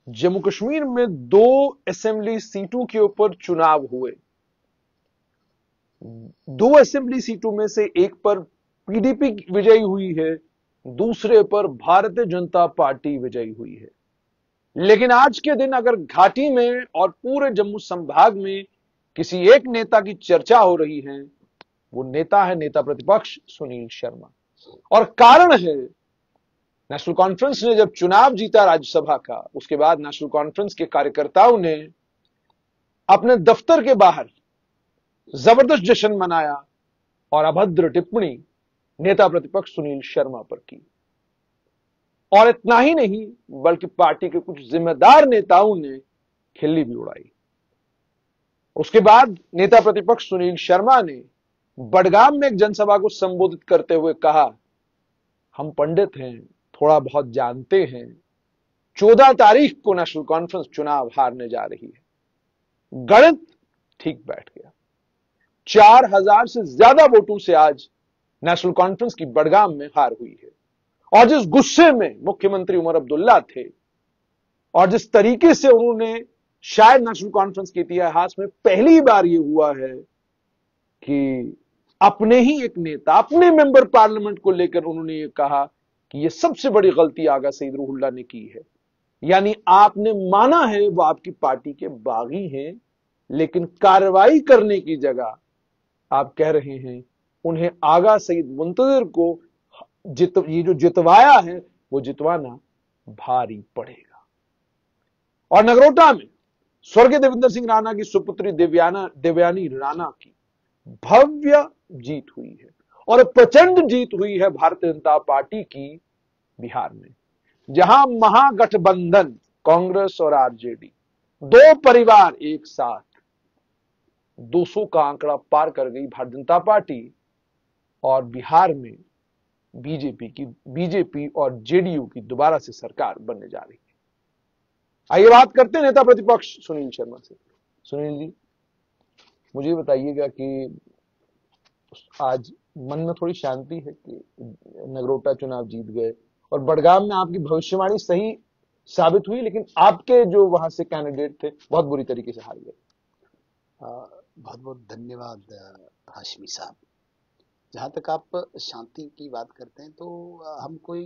जम्मू कश्मीर में 2 असेंबली सीटों के ऊपर चुनाव हुए। 2 असेंबली सीटों में से एक पर पीडीपी विजयी हुई है, दूसरे पर भारतीय जनता पार्टी विजयी हुई है। लेकिन आज के दिन अगर घाटी में और पूरे जम्मू संभाग में किसी एक नेता की चर्चा हो रही है, वो नेता है नेता प्रतिपक्ष सुनील शर्मा। और कारण है, नेशनल कॉन्फ्रेंस ने जब चुनाव जीता राज्यसभा का, उसके बाद नेशनल कॉन्फ्रेंस के कार्यकर्ताओं ने अपने दफ्तर के बाहर जबरदस्त जश्न मनाया और अभद्र टिप्पणी नेता प्रतिपक्ष सुनील शर्मा पर की। और इतना ही नहीं, बल्कि पार्टी के कुछ जिम्मेदार नेताओं ने खिल्ली भी उड़ाई। उसके बाद नेता प्रतिपक्ष सुनील शर्मा ने बडगाम में एक जनसभा को संबोधित करते हुए कहा, हम पंडित हैं, थोड़ा बहुत जानते हैं, 14 तारीख को नेशनल कॉन्फ्रेंस चुनाव हारने जा रही है। गणित ठीक बैठ गया। 4000 से ज्यादा वोटों से आज नेशनल कॉन्फ्रेंस की बडगाम में हार हुई है। और जिस गुस्से में मुख्यमंत्री उमर अब्दुल्ला थे और जिस तरीके से उन्होंने, शायद नेशनल कॉन्फ्रेंस के इतिहास में पहली बार यह हुआ है कि अपने ही एक नेता, अपने मेंबर पार्लियामेंट को लेकर उन्होंने ये कहा कि यह सबसे बड़ी गलती आगा सईद रूहुल्लाह ने की है। यानी आपने माना है वो आपकी पार्टी के बागी हैं, लेकिन कार्रवाई करने की जगह आप कह रहे हैं उन्हें आगा सईद मुंतजिर को ये जो जितवाया है वो जितवाना भारी पड़ेगा। और नगरोटा में स्वर्गीय देवेंद्र सिंह राणा की सुपुत्री देवयानी राणा की भव्य जीत हुई है और प्रचंड जीत हुई है भारतीय जनता पार्टी की बिहार में, जहां महागठबंधन कांग्रेस और आरजेडी, 2 परिवार एक साथ 200 का आंकड़ा पार कर गई भारतीय जनता पार्टी। और बिहार में बीजेपी और जेडीयू की दोबारा से सरकार बनने जा रही है। आइए बात करते हैं नेता प्रतिपक्ष सुनील शर्मा से। सुनील जी, मुझे बताइएगा कि आज मन में थोड़ी शांति है कि नगरोटा चुनाव जीत गए और बडगाम में आपकी भविष्यवाणी सही साबित हुई, लेकिन आपके जो वहां से कैंडिडेट थे बहुत बुरी तरीके से हार गए। बहुत बहुत धन्यवाद हाशमी साहब। जहाँ तक आप शांति की बात करते हैं तो हम कोई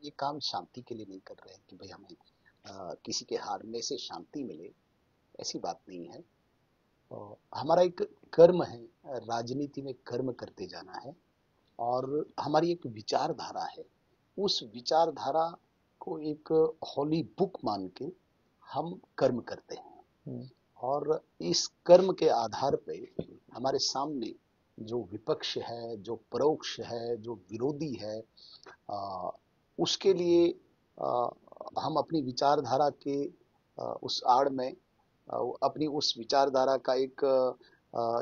ये काम शांति के लिए नहीं कर रहे हैं कि भाई हमें किसी के हारने से शांति मिले, ऐसी बात नहीं है। हमारा एक कर्म है, राजनीति में कर्म करते जाना है और हमारी एक विचारधारा है। उस विचारधारा को एक हॉली बुक मान के हम कर्म करते हैं और इस कर्म के आधार पे हमारे सामने जो विपक्ष है, जो परोक्ष है, जो विरोधी है, उसके लिए हम अपनी विचारधारा के उस आड़ में अपनी उस विचारधारा का एक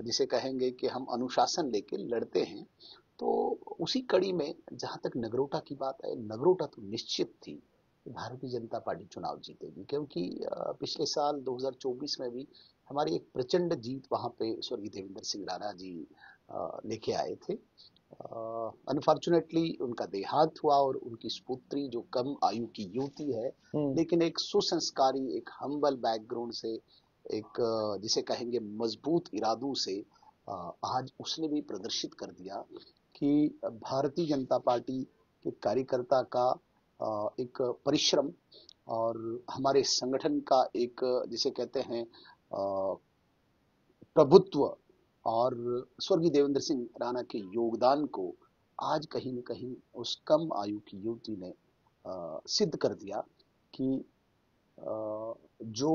जिसे कहेंगे कि हम अनुशासन लेके लड़ते हैं। तो उसी कड़ी में जहाँ तक नगरोटा की बात है, नगरोटा तो निश्चित थी भारतीय जनता पार्टी चुनाव जीतेगी, क्योंकि पिछले साल 2024 में भी हमारी एक प्रचंड जीत वहां पे स्वर्गीय देवेंद्र सिंह राणा जी लेके आए थे। अनफॉर्चुनेटली उनका देहांत हुआ और उनकी सुपुत्री जो कम आयु की युवती है, लेकिन एक सुसंस्कारी, एक हम्बल बैकग्राउंड से, एक जिसे कहेंगे मजबूत इरादों से आज उसने भी प्रदर्शित कर दिया कि भारतीय जनता पार्टी के कार्यकर्ता का एक परिश्रम और हमारे संगठन का एक जिसे कहते हैं प्रभुत्व और स्वर्गीय देवेंद्र सिंह राणा के योगदान को आज कहीं न कहीं उस कम आयु की युवती ने सिद्ध कर दिया कि जो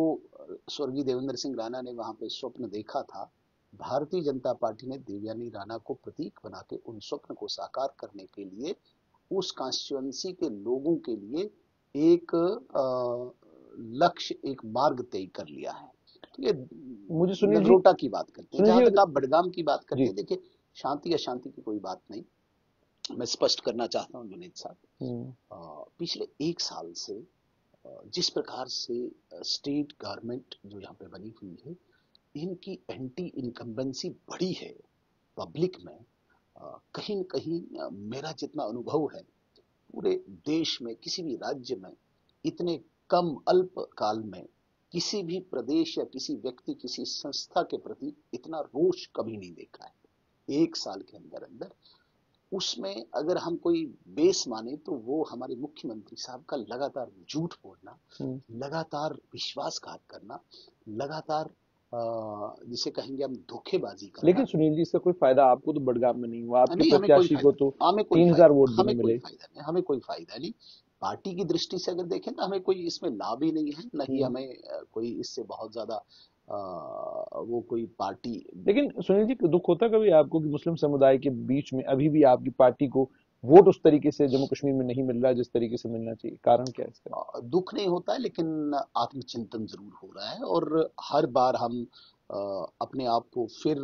स्वर्गीय देवेंद्र सिंह राणा ने वहां पे स्वप्न देखा था, भारतीय जनता पार्टी ने देवयानी राणा को प्रतीक बना के उन स्वप्न को साकार करने के लिए उस कॉन्स्टिट्यूएंसी के लोगों के लिए एक लक्ष्य, एक मार्ग तय कर लिया है। तो ये मुझे सुनील जी, नगरोटा की बात करते हैं। जहां तक आप बडगाम की बात करते हैं, देखिए शांति अशांति की कोई बात नहीं, मैं स्पष्ट करना चाहता हूं जुनेद साहब। पिछले 1 साल से जिस प्रकार से स्टेट गवर्नमेंट जो यहाँ पे बनी हुई है, इनकी एंटी इनकम्बेंसी बढ़ी है पब्लिक में। कहीं न कहीं मेरा जितना अनुभव है, पूरे देश में किसी भी राज्य में इतने कम अल्प काल में किसी भी प्रदेश या किसी व्यक्ति, किसी संस्था के प्रति इतना रोष कभी नहीं देखा है 1 साल के अंदर अंदर। उसमें अगर हम कोई बेस माने तो वो हमारे मुख्यमंत्री साहब का लगातार झूठ बोलना, लगातार विश्वासघात करना, लगातार जिसे कहेंगे हम धोखेबाजी करना। लेकिन सुनील जी, इसका कोई फायदा आपको तो बडगाम में नहीं हुआ, आपके नहीं, प्रत्याशी को तो 3000 वोट भी नहीं मिले। हमें कोई फायदा नहीं। पार्टी की दृष्टि से अगर देखें तो हमें कोई इसमें लाभ ही नहीं है, न ही हमें कोई इससे बहुत ज्यादा वो कोई पार्टी। लेकिन सुनील जी, दुख होता कभी आपको कि मुस्लिम समुदाय के बीच में अभी भी आपकी पार्टी को वोट उस तरीके से जम्मू कश्मीर में नहीं मिल रहा जिस तरीके से मिलना चाहिए? कारण क्या है इसका? दुख नहीं होता है, लेकिन आत्मचिंतन जरूर हो रहा है। और हर बार हम अपने आप को फिर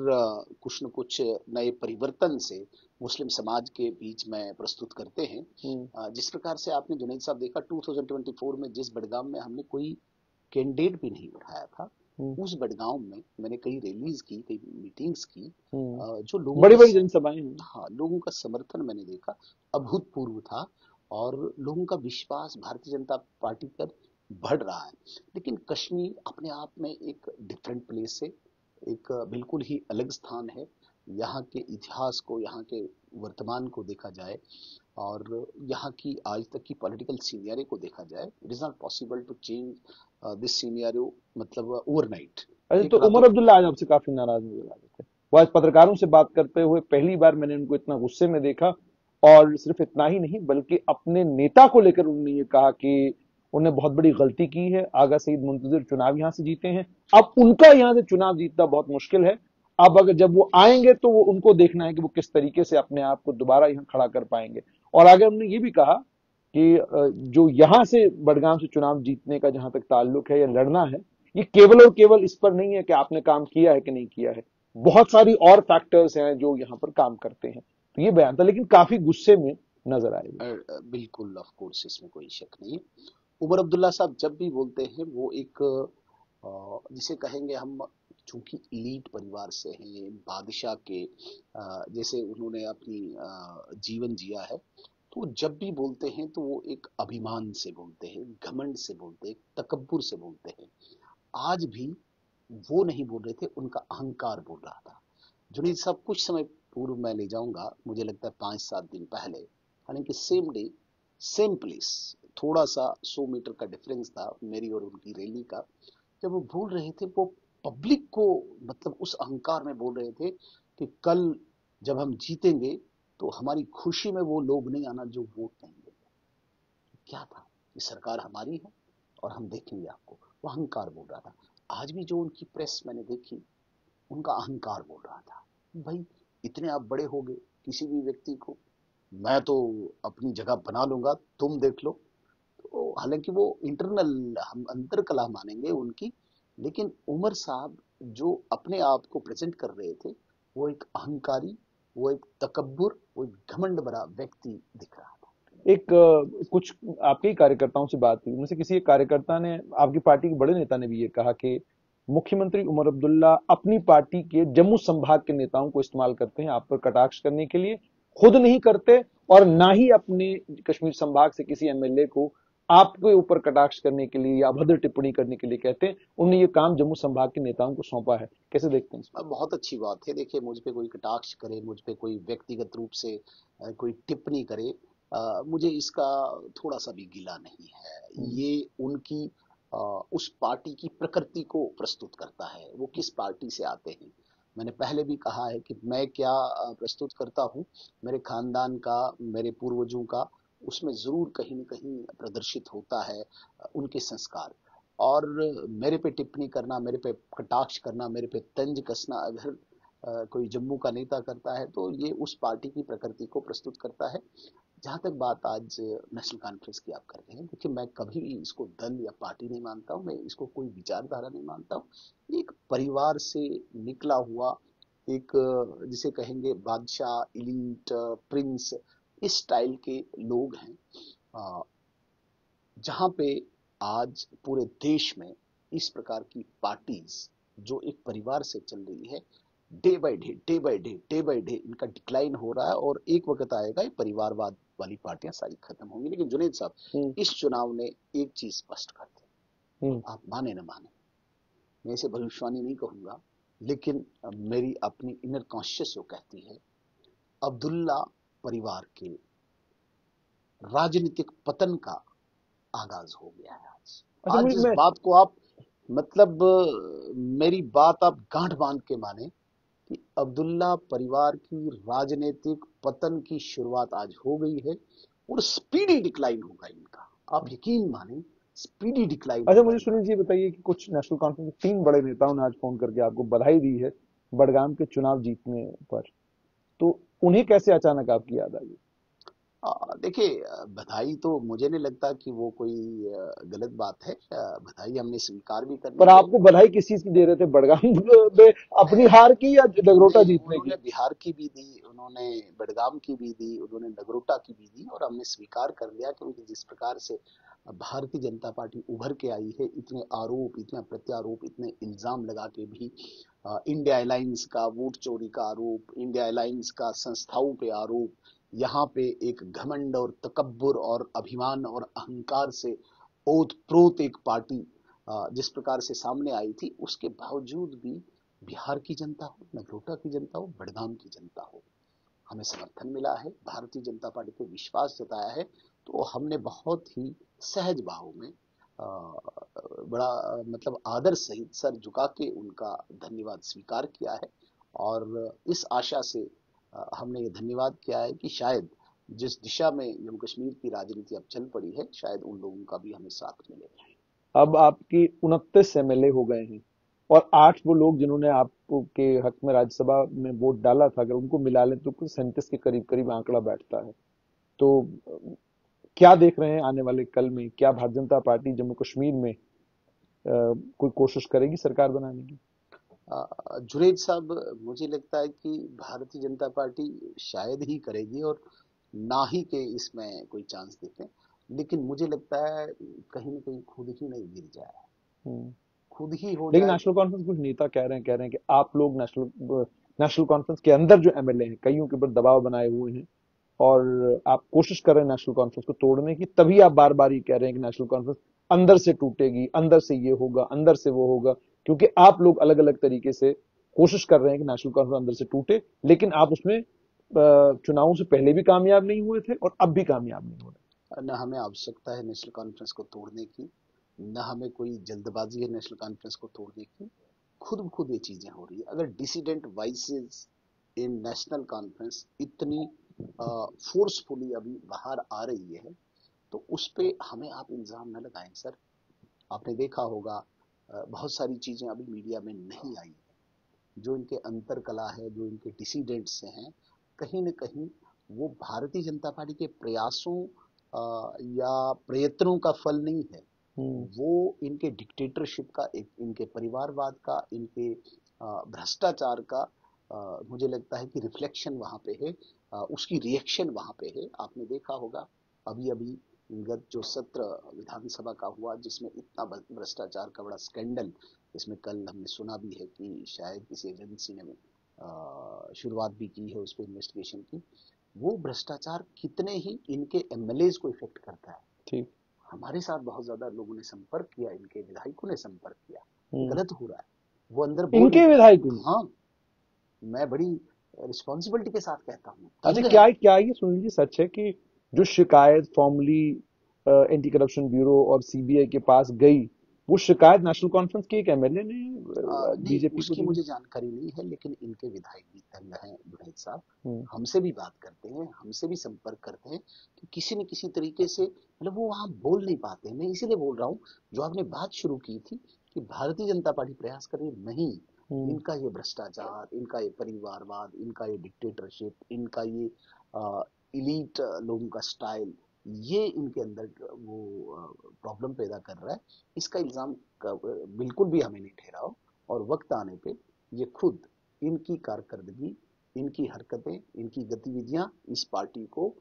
कुछ न कुछ नए परिवर्तन से मुस्लिम समाज के बीच में प्रस्तुत करते हैं। जिस प्रकार से आपने जुनैद साहब देखा 2024 में जिस बडगाम में हमने कोई कैंडिडेट भी नहीं उठाया था, उस बडगांव में मैंने कई रैलीज की, कई मीटिंग्स की, जो लोगों बड़ी बड़ी जनसभाएं, हाँ, लोगों का समर्थन मैंने देखा, अभूतपूर्व था। और लोगों का विश्वास भारतीय जनता पार्टी पर बढ़ रहा है। लेकिन कश्मीर अपने आप में एक डिफरेंट प्लेस है, एक बिल्कुल ही अलग स्थान है। यहाँ के इतिहास को, यहाँ के वर्तमान को देखा जाए और यहाँ की आज तक की पॉलिटिकल सीनियरिटी को देखा जाए, it is not possible to change this scenario, मतलब ओवरनाइट। अच्छा, तो उमर अब्दुल्ला आज आपसे काफी नाराज नजर आ रहे थे। वो आज पत्रकारों से बात करते हुए पहली बार मैंने उनको इतना गुस्से में देखा। और सिर्फ इतना ही नहीं, बल्कि अपने नेता को लेकर उन्होंने ये कहा कि उन्हें बहुत बड़ी गलती की है। आगा सईद मुंतजिर चुनाव यहां से जीते हैं, अब उनका यहां से चुनाव जीतना बहुत मुश्किल है। अब अगर जब वो आएंगे तो वो उनको देखना है कि वो किस तरीके से अपने आप को दोबारा यहाँ खड़ा कर पाएंगे। और आगे उन्होंने ये भी कहा कि जो यहां से बडगाम से चुनाव जीतने का जहां तक ताल्लुक है या लड़ना है, ये केवल और केवल इस पर नहीं है कि आपने काम किया है कि नहीं किया है, बहुत सारी और फैक्टर्स हैं जो यहाँ पर काम करते हैं। तो ये बयान था, लेकिन काफी गुस्से में नजर आए। बिल्कुल, ऑफ कोर्स, इसमें कोई शक नहीं है। उमर अब्दुल्ला साहब जब भी बोलते हैं वो एक जिसे कहेंगे हम, चूंकि इलीट परिवार से हैं, बादशाह के जैसे उन्होंने अपनी जीवन जिया है, तो जब भी बोलते हैं तो वो एक अभिमान से बोलते हैं, घमंड से बोलते हैं, तकब्बुर से बोलते हैं। आज भी वो नहीं बोल रहे थे, उनका अहंकार बोल रहा था। जुनैद साहब, कुछ समय पूर्व मैं ले जाऊंगा, मुझे लगता है 5-7 दिन पहले, हालांकि सेम डे सेम प्लेस, थोड़ा सा 100 मीटर का डिफरेंस था मेरी और उनकी रैली का। जब वो बोल रहे थे, वो पब्लिक को, मतलब उस अहंकार में बोल रहे थे कि कल जब हम जीतेंगे तो हमारी खुशी में वो लोग नहीं आना जो वोट नहीं देंगे। क्या था कि सरकार हमारी है और हम देखेंगे आपको, वो अहंकार बोल रहा था। आज भी जो उनकी प्रेस मैंने देखी, उनका अहंकार बोल रहा था, भाई इतने आप बड़े हो गए, किसी भी व्यक्ति को मैं तो अपनी जगह बना लूंगा, तुम देख लो। तो हालांकि वो इंटरनल हम अंतर कला मानेंगे उनकी, लेकिन उमर साहब जो अपने आप को प्रेजेंट कर रहे थे, वो एक अहंकारी, वो एक तकब्बुर, वो एक घमंड भरा व्यक्ति दिख रहा था। एक कुछ आपके ही कार्यकर्ताओं से बात हुई, उनमें से किसी एक कार्यकर्ता ने, आपकी पार्टी के बड़े नेता ने भी ये कहा कि मुख्यमंत्री उमर अब्दुल्ला अपनी पार्टी के जम्मू संभाग के नेताओं को इस्तेमाल करते हैं आप पर कटाक्ष करने के लिए, खुद नहीं करते, और ना ही अपने कश्मीर संभाग से किसी एमएलए को आपके ऊपर कटाक्ष करने के लिए या अभद्र टिप्पणी करने के लिए कहते हैं। उन्होंने ये काम जम्मू संभाग के नेताओं को सौंपा है। कैसे देखते हैं इसको? बहुत अच्छी बात है। देखिए, मुझ पे कोई कटाक्ष करे, मुझ पे कोई व्यक्तिगत रूप से कोई टिप्पणी करे, मुझे इसका थोड़ा सा भी गिला नहीं है। ये उनकी उस पार्टी की प्रकृति को प्रस्तुत करता है, वो किस पार्टी से आते हैं। मैंने पहले भी कहा है कि मैं क्या प्रस्तुत करता हूँ, मेरे खानदान का, मेरे पूर्वजों का, उसमें जरूर कहीं न कहीं प्रदर्शित होता है उनके संस्कार। और मेरे पे टिप्पणी करना, मेरे पे कटाक्ष करना, मेरे पे तंज कसना अगर कोई जम्मू का नेता करता है तो ये उस पार्टी की प्रकृति को प्रस्तुत करता है। जहां तक बात आज नेशनल कॉन्फ्रेंस की आप कर रहे हैं, देखिए मैं कभी भी इसको दल या पार्टी नहीं मानता हूँ, मैं इसको कोई विचारधारा नहीं मानता हूँ। ये एक परिवार से निकला हुआ एक जिसे कहेंगे बादशाह, इलीट, प्रिंस, इस स्टाइल के लोग हैं। जहां पे आज पूरे देश में इस प्रकार की पार्टीज जो एक परिवार से चल रही है, day by day, day by day, day by day इनका डिक्लाइन हो रहा है। और एक वक्त आएगा ये परिवारवाद वाली पार्टियां सारी खत्म होंगी। लेकिन जुनैद साहब, इस चुनाव ने एक चीज स्पष्ट कर दी, आप माने न माने, मैं इसे भविष्यवाणी नहीं कहूंगा, लेकिन मेरी अपनी इनर कॉन्शियस जो कहती है, अब्दुल्ला परिवार के राजनीतिक पतन का आगाज हो गया है आज। अच्छा, आज मुझे जिस मैं बात को आप मतलब मेरी बात आप गांठ बांध के माने कि अब्दुल्ला परिवार की राजनीतिक पतन की शुरुआत आज हो गई है और स्पीडी डिक्लाइन होगा इनका, आप यकीन माने, स्पीडी डिक्लाइन अच्छा, होगा मुझे इनका। सुनील जी बताइए कि कुछ नेशनल कॉन्फ्रेंस के 3 बड़े नेताओं ने आज फोन करके आपको बधाई दी है बड़गाम के चुनाव जीतने पर, तो उन्हें कैसे अचानक आपकी याद आई? देखिए, बधाई तो मुझे नहीं लगता कि वो कोई गलत बात है। बधाई हमने स्वीकार भी कर पर ली है। आपको बधाई किस चीज की दे रहे थे, बड़गाम में अपनी हार की या नगरोटा नहीं, जीतने उन्होंने की? बिहार की भी दी, उन्होंने बडगाम की भी दी, उन्होंने नगरोटा की भी दी, और हमने स्वीकार कर लिया क्योंकि जिस प्रकार से भारतीय जनता पार्टी उभर के आई है, इतने आरोप, इतने प्रत्यारोप, इतने इल्जाम लगा के भी, इंडिया अलायंस का वोट चोरी का आरोप, इंडिया अलायंस का संस्थाओं पे आरोप, यहाँ पे एक घमंड और तकब्बुर और अभिमान और अहंकार से ओत प्रोत एक पार्टी जिस प्रकार से सामने आई थी, उसके बावजूद भी बिहार की जनता हो, नगरोटा की जनता हो, बड़गाम की जनता हो, हमें समर्थन मिला है, भारतीय जनता पार्टी पे विश्वास जताया है, तो हमने बहुत ही सहज भाव में बड़ा मतलब आदर सहित सर झुका के उनका धन्यवाद स्वीकार किया है। और इस आशा से हमने ये धन्यवाद किया है कि शायद जिस दिशा में जम्मू कश्मीर की राजनीति अब चल पड़ी है, शायद उन लोगों का भी हमें साथ मिले। अब आपकी 29 एमएलए हो गए हैं और 8 वो लोग जिन्होंने आपके हक में राज्यसभा में वोट डाला था, अगर उनको मिला लें तो कुछ 37 के करीब करीब आंकड़ा बैठता है। तो क्या देख रहे हैं आने वाले कल में, क्या भारतीय जनता पार्टी जम्मू कश्मीर में कोई कोशिश करेगी सरकार बनाने की? जुनेद साहब, मुझे लगता है कि भारतीय जनता पार्टी शायद ही करेगी, और ना ही के इसमें कोई चांस देखें, लेकिन मुझे लगता है कहीं ना कहीं खुद ही नहीं गिर जाए, हम्म। खुद ही हो लेकिन जाए। नेशनल कॉन्फ्रेंस कुछ नेता कह रहे हैं कि आप लोग नेशनल कॉन्फ्रेंस के अंदर जो एमएलए हैं कईयों के ऊपर दबाव बनाए हुए हैं और आप कोशिश कर रहे हैं नेशनल कॉन्फ्रेंस को तोड़ने की, तभी आप बार बार ये कह रहे हैं कि नेशनल कॉन्फ्रेंस अंदर से टूटेगी, अंदर से ये होगा, अंदर से वो होगा, क्योंकि आप लोग अलग अलग तरीके से कोशिश कर रहे हैं कि नेशनल कॉन्फ्रेंस अंदर से टूटे, लेकिन आप उसमें चुनावों से पहले भी कामयाब नहीं हुए थे और अब भी कामयाब नहीं हो रहे। न हमें आवश्यकता है नेशनल कॉन्फ्रेंस को तोड़ने की, न हमें कोई जल्दबाजी है नेशनल कॉन्फ्रेंस को तोड़ने की, खुद ब खुद ये चीजें हो रही है। अगर डिसिडेंट वॉइसेस इन नेशनल कॉन्फ्रेंस इतनी फोर्सफुली अभी बाहर आ रही है, तो उस पे हमें आप इल्जाम न लगाएं सर। आपने देखा होगा बहुत सारी चीजें अभी मीडिया में नहीं आई है, जो इनके अंतर कला है, जो इनके डिसीडेंट्स से हैं, कहीं न कहीं वो भारतीय जनता पार्टी के प्रयासों या प्रयत्नों का फल नहीं है, हम्म। वो इनके डिक्टेटरशिप का, एक इनके परिवारवाद का, इनके भ्रष्टाचार का मुझे लगता है कि रिफ्लेक्शन वहां पे है, उसकी रिएक्शन वहां पे है। आपने देखा होगा अभी अभी गत जो सत्र विधानसभा का हुआ, जिसमें इतना भ्रष्टाचार का बड़ा स्कैंडल, इसमें कल हमने सुना भी है कि शायद किसी एजेंसी ने शुरुआत भी की है उस पर इन्वेस्टिगेशन की। वो भ्रष्टाचार कितने ही इनके एमएलए को इफेक्ट करता है। ठीक। हमारे साथ बहुत ज्यादा लोगों ने संपर्क किया, इनके विधायकों ने संपर्क किया, हम्म। गलत हो रहा है, वो अंदर बोल नहीं इनके पा विधायकों रहे। ने? हाँ, मैं बड़ी रिस्पॉन्सिबिलिटी के साथ कहता हूँ, अच्छा, तंग है। क्या क्या ये सुनील जी सच है कि जो शिकायत फॉर्मली एंटी करप्शन ब्यूरो और सीबीआई के पास गई, वो शिकायत नेशनल कॉन्फ्रेंस के एक एमएलए ने नहीं, बीजेपी को उसकी दी? मुझे जानकारी नहीं है, लेकिन इनके विधायक भी तंग हैं जुनैद साहब। हम्म। हमसे भी बात करते हैं, हमसे भी संपर्क करते हैं कि किसी न किसी तरीके से, मतलब वो वहां बोल नहीं पाते हैं। मैं इसीलिए बोल रहा हूँ, जो आपने बात शुरू की थी कि भारतीय जनता पार्टी प्रयास कर रही है, नहीं, हम्म। इनका ये भ्रष्टाचार, इनका ये परिवारवाद, इनका ये डिक्टेटरशिप, इनका ये इलीट लोगों का स्टाइल, ये इनके अंदर वो प्रॉब्लम पैदा कर रहा है। इसका इल्जाम बिल्कुल भी हमें नहीं ठहराओ, और वक्त आने पे ये खुद, इनकी कारकर्दगी, इनकी हरकतें, इनकी गतिविधियां इस पार्टी को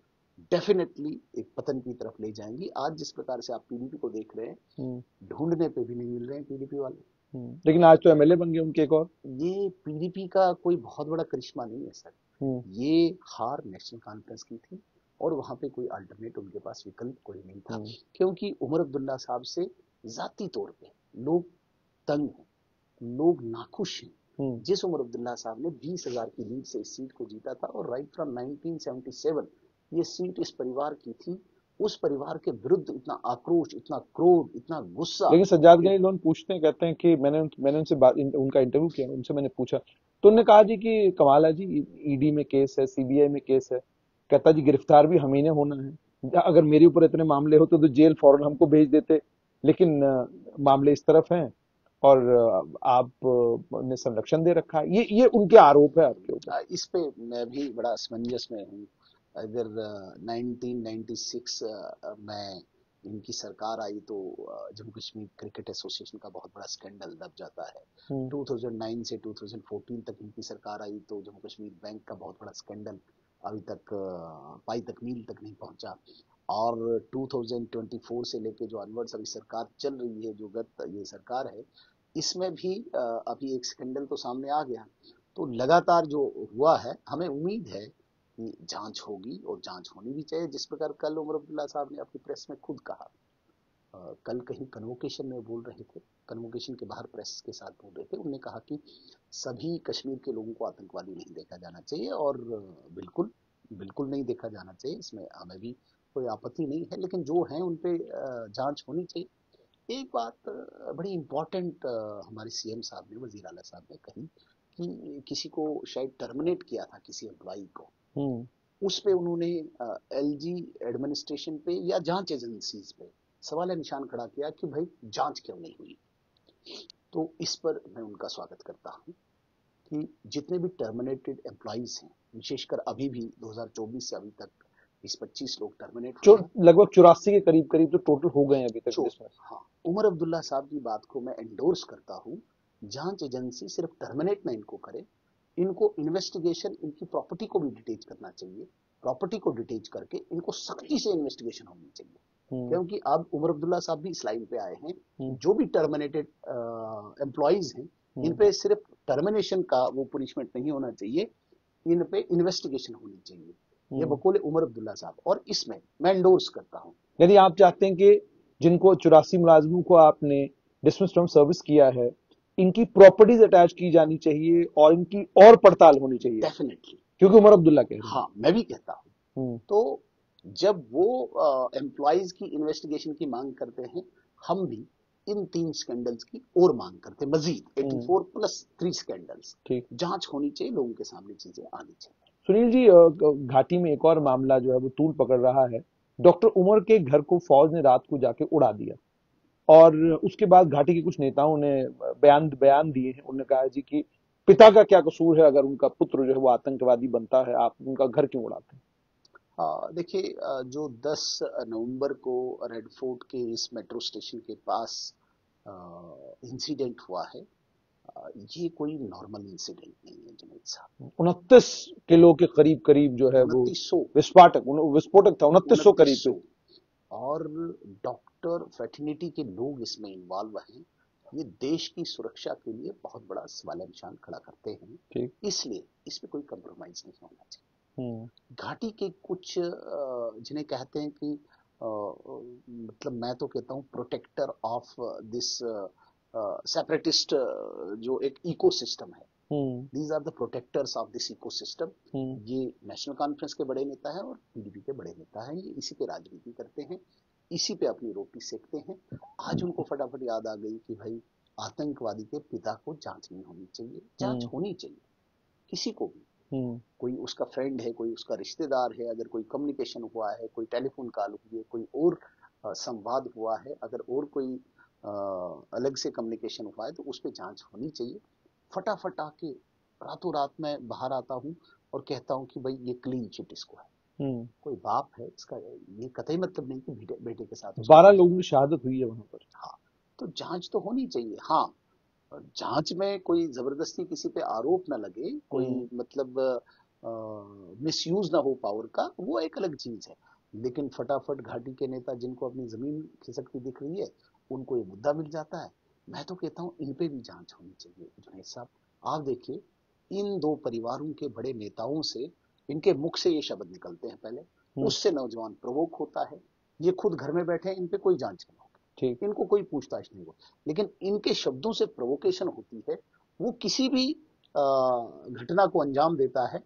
डेफिनेटली एक पतन की तरफ ले जाएंगी। आज जिस प्रकार से आप पीडीपी को देख रहे हैं, हम्म। ढूंढने पे भी नहीं मिल रहे हैं पीडीपी वाले। लेकिन आज तो एमएलए बन गए उनके एक और। ये पीडीपी का कोई बहुत बड़ा करिश्मा नहीं है सर, हम्म। ये हार नेशनल कॉन्फ्रेंस की थी, और वहां पे कोई अल्टरनेट उनके पास विकल्प कोई नहीं था, हम्म। क्योंकि उमर अब्दुल्ला साहब से जाती तौर पे लोग तंग हैं, लोग नाखुश हैं। जिस उमर अब्दुल्ला साहब ने 20,000 की लीड से इस सीट को जीता था और राइट फ्रॉम 1977 ये सीट इस परिवार की थी, उस परिवार के विरुद्ध इतना आक्रोश, इतना क्रोध, इतना गुस्सा। लेकिन सज्जाद गनी लोग पूछते हैं, कहते हैं कि मैंने उनसे उनका इंटरव्यू किया, उनसे मैंने पूछा तो उन्होंने कहा जी कि कमाल है जी, ईडी में केस है, सीबीआई में केस है, कहता जी गिरफ्तार भी हमें ने होना है, अगर मेरे ऊपर इतने मामले होते तो जेल फौरन हमको भेज देते, लेकिन मामले इस तरफ हैं और आप ने संरक्षण दे रखा है। ये उनके आरोप है आपके ऊपर। इस पे मैं भी बड़ा असमंजस में हूँ। अगर 1996 में इनकी सरकार आई तो जम्मू कश्मीर क्रिकेट एसोसिएशन का बहुत बड़ा स्कैंडल दब जाता है। 2009 से 2014 तक इनकी सरकार आई तो जम्मू कश्मीर बैंक का बहुत बड़ा स्कैंडल अभी तक पाई तकमील तक नहीं पहुंचा। और 2024 से लेके जो अनवर्ड्स अभी सरकार चल रही है, जो गत ये सरकार है, इसमें भी अभी एक स्कैंडल तो सामने आ गया। तो लगातार जो हुआ है, हमें उम्मीद है कि जांच होगी और जांच होनी भी चाहिए। जिस प्रकार कल उमर अब्दुल्ला साहब ने अपनी प्रेस में खुद कहा, कल कहीं कन्वोकेशन में बोल रहे थे, कन्वोकेशन के बाहर प्रेस के साथ बोल रहे थे, उन्होंने कहा कि सभी कश्मीर के लोगों को आतंकवादी नहीं देखा जाना चाहिए और बिल्कुल बिल्कुल नहीं देखा जाना चाहिए, इसमें हमें भी कोई आपत्ति नहीं है, लेकिन जो है उन पे जांच होनी चाहिए। एक बात बड़ी इंपॉर्टेंट हमारे सीएम साहब ने, वजीर आला साहब ने कही कि किसी को शायद टर्मिनेट किया था किसी एम्प्लॉई को, उस पे उन्होंने एलजी एडमिनिस्ट्रेशन पे या जांच एजेंसीज पे सवाल निशान खड़ा किया कि भाई जांच क्यों नहीं हुई। तो इस पर मैं उनका स्वागत करता हूं कि जितने भी टर्मिनेटेड एम्प्लॉइज हैं, विशेषकर अभी भी 2024 से अभी तक 20-25 लोग टर्मिनेट हुए हैं, लगभग 84 के करीब करीब तो टोटल हो गए हैं अभी तक इसमें। हाँ, उमर अब्दुल्ला साहब की बात को मैं एंडोर्स करता हूँ। जांच एजेंसी सिर्फ टर्मिनेट ना इनको करे, इनको इन्वेस्टिगेशन, इनकी प्रॉपर्टी को भी डिटेच करना चाहिए, प्रॉपर्टी को डिटेच करके इनको सख्ती से इन्वेस्टिगेशन होनी चाहिए। क्योंकि अब उमर अब्दुल्ला साहब भी इस लाइन पे आए हैं, जो भी टर्मिनेटेड एम्प्लॉइज हैं, इन पे सिर्फ टर्मिनेशन का वो पनिशमेंट नहीं होना चाहिए, इन पे इन्वेस्टिगेशन होनी चाहिए। ये बकौल उमर अब्दुल्ला साहब, और इसमें मैं एंडोर्स करता हूँ। यदि आप चाहते हैं कि जिनको 84 मुलाजमों को आपने डिसमिस फ्रॉम सर्विस किया है, इनकी प्रॉपर्टीज अटैच की जानी चाहिए और इनकी और पड़ताल होनी चाहिए, डेफिनेटली, क्योंकि उमर अब्दुल्ला कह रहे हैं। हाँ, मैं भी कहता हूँ। तो जब वो एम्प्लॉइज की इन्वेस्टिगेशन की मांग करते हैं, हम भी इन 3 स्कैंडल्स की और मांग करते हैं, मजीद 84 प्लस 3 स्कैंडल्स, जांच होनी चाहिए, लोगों के सामने चीजें आनी चाहिए। सुनील जी, घाटी में एक और मामला जो है वो तूल पकड़ रहा है। डॉक्टर उमर के घर को फौज ने रात को जाके उड़ा दिया और उसके बाद घाटी के कुछ नेताओं ने बयान दिए हैं। उन्होंने कहा जी कि पिता का क्या कसूर है अगर उनका पुत्र जो है वो आतंकवादी बनता है, आप उनका घर क्यों उड़ाते हैं? देखिए, जो 10 नवंबर को रेड फोर्ट के इस मेट्रो स्टेशन के पास इंसिडेंट हुआ है, ये कोई नॉर्मल इंसिडेंट नहीं है जुनैद साहब। 29 किलो के करीब करीब जो है वो 2900 विस्फोटक था, 2900 करीब। और डॉक्टर फ्रेटर्निटी के लोग इसमें इन्वॉल्व हैं, ये देश की सुरक्षा के लिए बहुत बड़ा सवाल निशान खड़ा करते हैं, इसलिए इसमें कोई कंप्रोमाइज नहीं होना चाहिए। घाटी के कुछ जिन्हें कहते हैं कि मतलब मैं तो कहता हूँ प्रोटेक्टर ऑफ दिस सेपरेटिस्ट जो एक इकोसिस्टम है, these are the protectors of this ecosystem. ये नेशनल कॉन्फ्रेंस के बड़े नेता हैं और पीडीपी के बड़े नेता हैं, ये इसी पे राजनीति करते हैं, इसी पे अपनी रोटी सेकते हैं। आज उनको फटाफट याद आ गई कि भाई आतंकवादी के पिता को जांच नहीं होनी चाहिए। जांच होनी चाहिए, किसी को भी, कोई उसका फ्रेंड है, कोई उसका रिश्तेदार है, अगर कोई कम्युनिकेशन हुआ है, कोई टेलीफोन कॉल हुई है, कोई और संवाद हुआ है, अगर और कोई अलग से कम्युनिकेशन हुआ है, तो उस पर जांच होनी चाहिए। फटाफट आके रातों रात में बाहर आता हूँ और कहता हूँ कि भाई ये क्लीन चिट इसको है। कोई बाप है इसका, ये कतई मतलब नहीं कि बेटे के साथ 12 लोगों की शहादत हुई है वहां पर। हाँ, तो जांच तो होनी चाहिए। हाँ, जांच में कोई जबरदस्ती किसी पे आरोप ना लगे, कोई मतलब मिसयूज ना हो पावर का, वो एक अलग चीज है। लेकिन फटाफट घाटी के नेता जिनको अपनी जमीन खिसकती दिख रही है, उनको ये मुद्दा मिल जाता है। मैं तो कहता हूँ इन पे भी जांच होनी चाहिए जुनैद साहब। आप देखिए, इन 2 परिवारों के बड़े नेताओं से, इनके मुख से ये शब्द निकलते हैं पहले, उससे नौजवान प्रवोक होता है, ये खुद घर में बैठे हैं, इन पे कोई जांच नहीं होगी। ठीक। इनको कोई पूछताछ नहीं हो, लेकिन इनके शब्दों से प्रोवोकेशन होती है, वो किसी भी घटना को अंजाम देता है।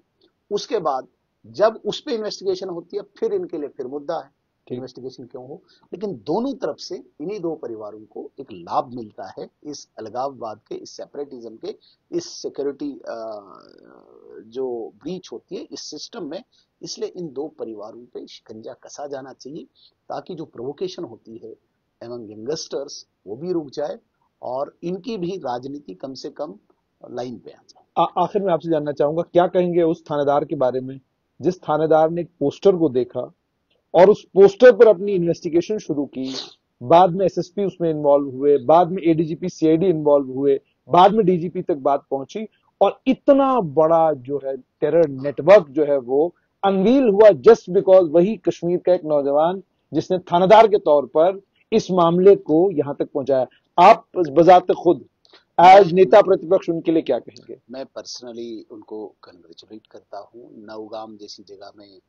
उसके बाद जब उस पे इन्वेस्टिगेशन होती है, फिर इनके लिए फिर मुद्दा है इन्वेस्टिगेशन क्यों हो। लेकिन दोनों तरफ से इन्हीं दो परिवारों को एक लाभ मिलता है इस अलगाववाद के, इस सेपरेटिज्म के, इस सिक्योरिटी जो ब्रीच होती है इस सिस्टम में। इसलिए इन दो परिवारों पे शिकंजा कसा जाना चाहिए, ताकि जो प्रोवोकेशन होती है एवं यंगस्टर्स वो भी रुक जाए और इनकी भी राजनीति कम से कम लाइन पे आ जाए। आखिर में आपसे जानना चाहूंगा, क्या कहेंगे उस थानेदार के बारे में जिस थानेदार ने एक पोस्टर को देखा और उस पोस्टर पर अपनी इन्वेस्टिगेशन शुरू की, बाद में एसएसपी उसमें इन्वॉल्व हुए, बाद में एडीजीपी सीआईडी इन्वॉल्व हुए, बाद में डीजीपी तक बात पहुंची और इतना बड़ा जो है टेरर नेटवर्क जो है वो अनवील हुआ जस्ट बिकॉज वही कश्मीर का एक नौजवान जिसने थानेदार के तौर पर इस मामले को यहां तक पहुंचाया। आप बजाते खुद एज नेता प्रतिपक्ष उनके लिए क्या कहेंगे? मैं पर्सनली उनको कंग्रेचुलेट करता हूँ। नवगाम जैसी जगह में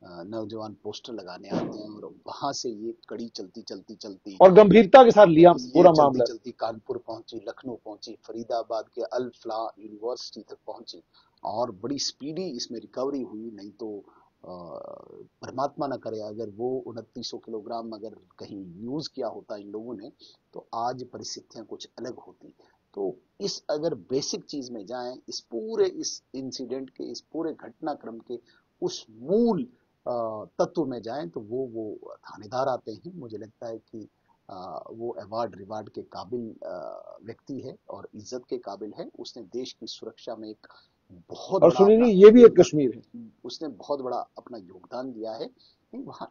नौजवान पोस्टर लगाने आते हैं और वहां से ये कड़ी चलती चलती चलती और गंभीरता के साथ लिया पूरा मामला, चलती कानपुर पहुंची, लखनऊ पहुंची, फरीदाबाद के अल फला यूनिवर्सिटी तक पहुंची और बड़ी स्पीडी इसमें रिकवरी हुई। नहीं तो परमात्मा न करे अगर वो 2900 किलोग्राम अगर कहीं यूज किया होता इन लोगों ने, तो आज परिस्थितियां कुछ अलग होती। तो इस अगर बेसिक चीज में जाएं, इस पूरे इस इंसिडेंट के, इस पूरे घटनाक्रम के उस मूल तत्व में जाएं, तो वो थानेदार आते हैं। मुझे लगता है कि वो अवार्ड रिवार्ड के काबिल व्यक्ति है और इज्जत के काबिल है। उसने देश की सुरक्षा में एक बहुत और बड़ा सुनिए ये भी एक कश्मीर है, उसने बहुत बड़ा अपना योगदान दिया है। नहीं वहां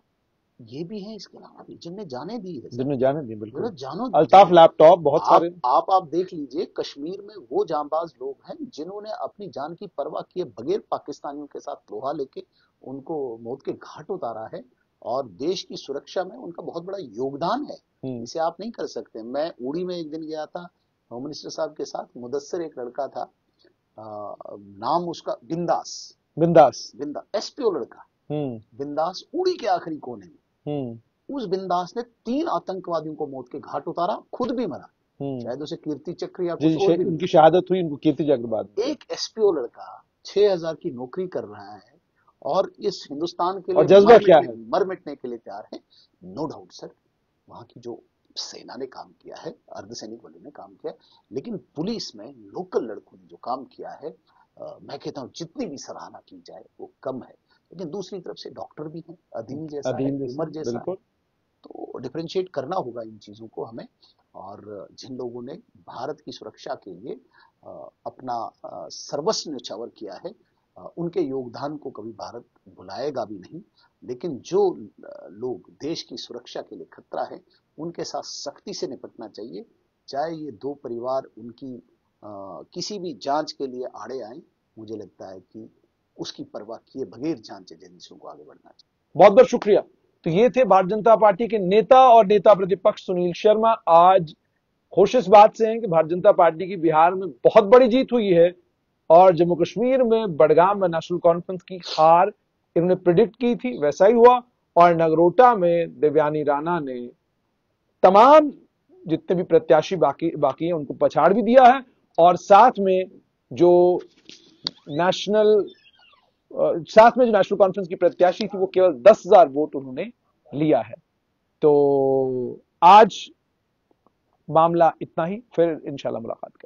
ये भी है, इसके अलावा भी जिनने जाने दी है, जिन्हें जाने दी, बिल्कुल जानो अल्ताफ लैपटॉप बहुत सारे। आप देख लीजिए, कश्मीर में वो जांबाज लोग हैं जिन्होंने अपनी जान की परवाह किए बगैर पाकिस्तानियों के साथ लोहा लेके उनको मौत के घाट उतारा है और देश की सुरक्षा में उनका बहुत बड़ा योगदान है। इसे आप नहीं कर सकते। मैं उड़ी में एक दिन गया था होम मिनिस्टर साहब के साथ। मुदस्सिर एक लड़का था, नाम उसका बिंदास, एसपीओ लड़का, बिंदास, उड़ी के आखिरी कोने में। उस बिंदास ने 3 आतंकवादियों को मौत के घाट उतारा, खुद भी मरा। शायद उसे कीर्ति चक्र या कुछ और भी उनकी शहादत हुई, उनको कीर्ति चक्र बाद। एक एसपीओ लड़का 6000 की नौकरी कर रहा है और इस हिंदुस्तान के लिए जज्बा क्या है, मर मिटने के लिए तैयार है। नो डाउट सर, वहां की जो सेना ने काम किया है, अर्धसैनिक बलों ने काम किया, लेकिन पुलिस में लोकल लड़कों ने जो काम किया है, मैं कहता हूं जितनी भी सराहना की जाए वो कम है। लेकिन दूसरी तरफ से डॉक्टर भी हैं, अदील जैसा है, उमर जैसा है, तो डिफरेंशिएट करना होगा इन चीजों को हमें। और जिन लोगों ने भारत की सुरक्षा के लिए अपना सर्वस्व न्यौछावर किया है, उनके योगदान को कभी भारत भुलाएगा भी नहीं। लेकिन जो लोग देश की सुरक्षा के लिए खतरा है, उनके साथ सख्ती से निपटना चाहिए। चाहे ये दो परिवार उनकी किसी भी जांच के लिए आड़े आए, मुझे लगता है कि उसकी परवाह किए बगैर जांच एजेंसियों को आगे बढ़ना चाहिए। बहुत बहुत शुक्रिया। तो ये थे भारतीय जनता पार्टी के नेता और नेता प्रतिपक्ष सुनील शर्मा। आज खुश इस बात से हैं कि भारतीय जनता पार्टी की बिहार में बहुत बड़ी जीत हुई है और जम्मू कश्मीर में बडगाम में नेशनल कॉन्फ्रेंस की हार इन्होंने प्रिडिक्ट की थी, वैसा ही हुआ। और नगरोटा में देवयानी राणा ने तमाम जितने भी प्रत्याशी बाकी हैं उनको पछाड़ भी दिया है और साथ में जो नेशनल कॉन्फ्रेंस की प्रत्याशी थी वो केवल 10,000 वोट उन्होंने लिया है। तो आज मामला इतना ही, फिर इंशाल्लाह मुलाकात।